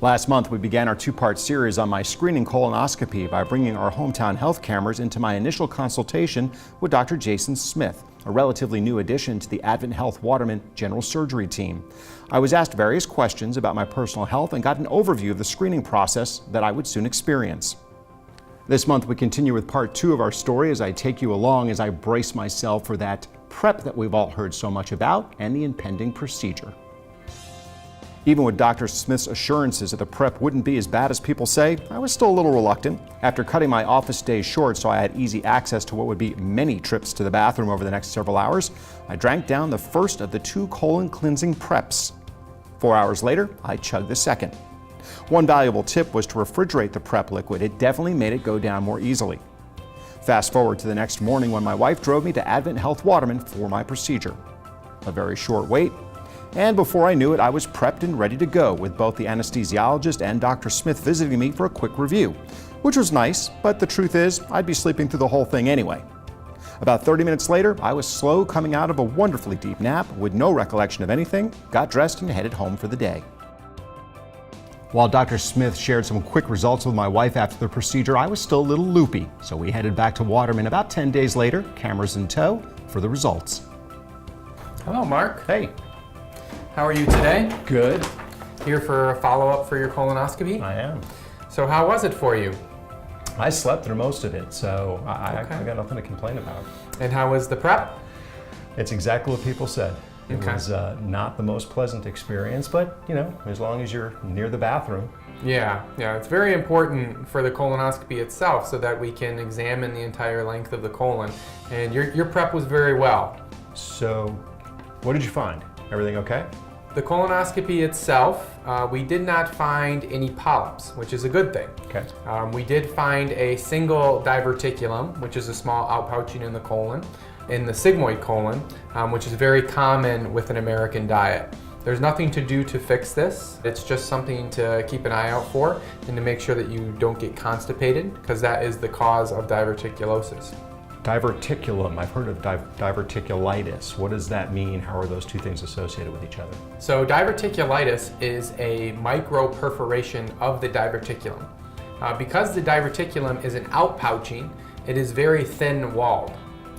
Last month, we began our two-part series on my screening colonoscopy by bringing our hometown health cameras into my initial consultation with Dr. Jason Smith, a relatively new addition to the Advent Health Waterman General Surgery team. I was asked various questions about my personal health and got an overview of the screening process that I would soon experience. This month, we continue with part 2 of our story as I take you along as I brace myself for that prep that we've all heard so much about and the impending procedure. Even with Dr. Smith's assurances that the prep wouldn't be as bad as people say, I was still a little reluctant. After cutting my office days short so I had easy access to what would be many trips to the bathroom over the next several hours, I drank down the first of the 2 colon cleansing preps. 4 hours later, I chugged the second. One valuable tip was to refrigerate the prep liquid. It definitely made it go down more easily. Fast forward to the next morning when my wife drove me to Advent Health Waterman for my procedure. A very short wait. And before I knew it, I was prepped and ready to go with both the anesthesiologist and Dr. Smith visiting me for a quick review, which was nice, but the truth is, I'd be sleeping through the whole thing anyway. About 30 minutes later, I was slow coming out of a wonderfully deep nap with no recollection of anything, got dressed and headed home for the day. While Dr. Smith shared some quick results with my wife after the procedure, I was still a little loopy, so we headed back to Waterman about 10 days later, cameras in tow, for the results. Hello, Mark. Hey. How are you today? Good. Here for a follow-up for your colonoscopy? I am. So how was it for you? I slept through most of it, so I got nothing to complain about. And how was the prep? It's exactly what people said. It was not the most pleasant experience, but you know, as long as you're near the bathroom. Yeah, it's very important for the colonoscopy itself so that we can examine the entire length of the colon. And your prep was very well. So, what did you find? Everything okay? The colonoscopy itself, we did not find any polyps, which is a good thing. Okay. We did find a single diverticulum, which is a small outpouching in the colon, in the sigmoid colon, which is very common with an American diet. There's nothing to do to fix this. It's just something to keep an eye out for and to make sure that you don't get constipated, because that is the cause of diverticulosis. Diverticulum, I've heard of diverticulitis. What does that mean? How are those two things associated with each other? So diverticulitis is a microperforation of the diverticulum. Because the diverticulum is an outpouching, it is very thin-walled.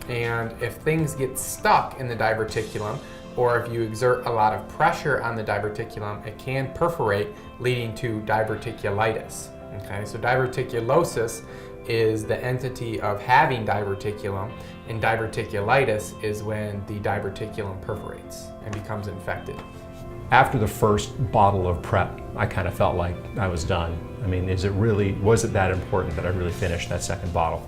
And if things get stuck in the diverticulum, or if you exert a lot of pressure on the diverticulum, it can perforate, leading to diverticulitis. Okay, so diverticulosis is the entity of having diverticulum, and diverticulitis is when the diverticulum perforates and becomes infected. After the first bottle of prep, I kind of felt like I was done. I mean, was it that important that I really finished that second bottle?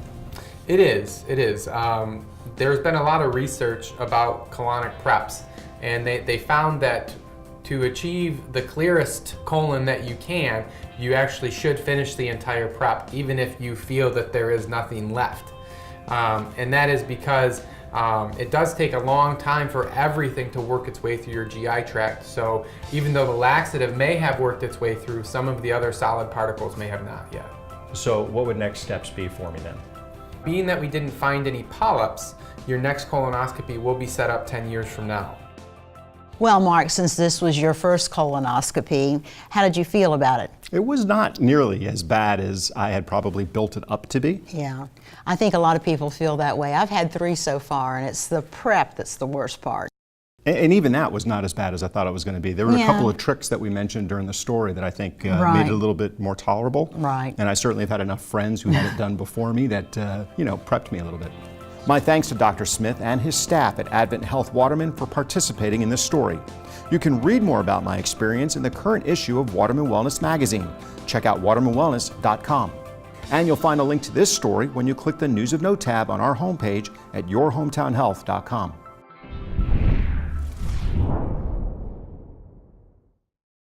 It is. There's been a lot of research about colonic preps, and they found that to achieve the clearest colon that you can, you actually should finish the entire prep, even if you feel that there is nothing left. And that is because it does take a long time for everything to work its way through your GI tract. So even though the laxative may have worked its way through, some of the other solid particles may have not yet. So what would next steps be for me then? Being that we didn't find any polyps, your next colonoscopy will be set up 10 years from now. Well, Mark, since this was your first colonoscopy, how did you feel about it? It was not nearly as bad as I had probably built it up to be. Yeah, I think a lot of people feel that way. I've had 3 so far, and it's the prep that's the worst part. And even that was not as bad as I thought it was going to be. There were a couple of tricks that we mentioned during the story that I think made it a little bit more tolerable. Right. And I certainly have had enough friends who had it done before me that, prepped me a little bit. My thanks to Dr. Smith and his staff at Advent Health Waterman for participating in this story. You can read more about my experience in the current issue of Waterman Wellness magazine. Check out watermanwellness.com. And you'll find a link to this story when you click the News of Note tab on our homepage at yourhometownhealth.com.